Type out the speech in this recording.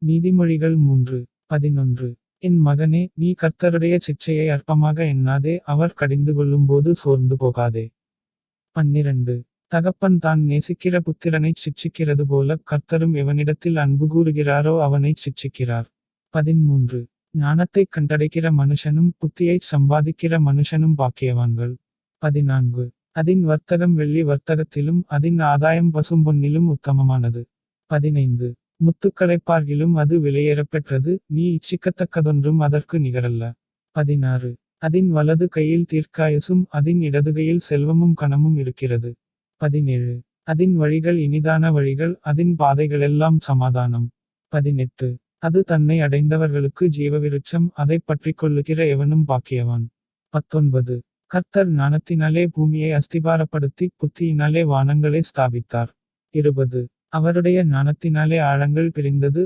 நீதிமொழிகள் 3:11. என் மகனே, நீ கர்த்தருடைய சிட்சையை அற்பமாக எண்ணாதே, அவர் கடிந்து கொள்ளும்போது சோர்ந்து போகாதே. 12. தகப்பன் தான் நேசிக்கிற புத்திரனைச் சிட்சிக்கிறது போல கர்த்தரும் எவனிடத்தில் அன்பு கூறுகிறாரோ அவனைச் சிட்சிக்கிறார். 13. ஞானத்தைக் கண்டடைக்கிற மனுஷனும் புத்தியைச் சம்பாதிக்கிற மனுஷனும் பாக்கியவான்கள். 14. அதின் வர்த்தகம் வெள்ளி வர்த்தகத்திலும் அதின் ஆதாயம் பசும்பொன்னிலும் உத்தமமானது. 15. முத்துக்களைப் பார்க்கிலும் அது விலையேறப்பெற்றது, நீ இச்சிக்கத்தக்கதொன்றும் அதற்கு நிகரல்ல. 16. அதின் வலது கையில் தீர்க்காயுசும் அதின் இடதுகையில் செல்வமும் கனமும் இருக்கிறது. 17. அதின் வழிகள் இனிதான வழிகள், அதின் பாதைகளெல்லாம் சமாதானம். 18. அது தன்னை அடைந்தவர்களுக்கு ஜீவவிருட்சம், அதைப் பற்றிக்கொள்ளுகிற எவனும் பாக்கியவான். 19. கர்த்தர் ஞானத்தினாலே பூமியை அஸ்திபாரப்படுத்தி புத்தியினாலே வானங்களை ஸ்தாபித்தார். 20. அவருடைய ஞானத்தினாலே ஆழங்கள் பிரிந்தது,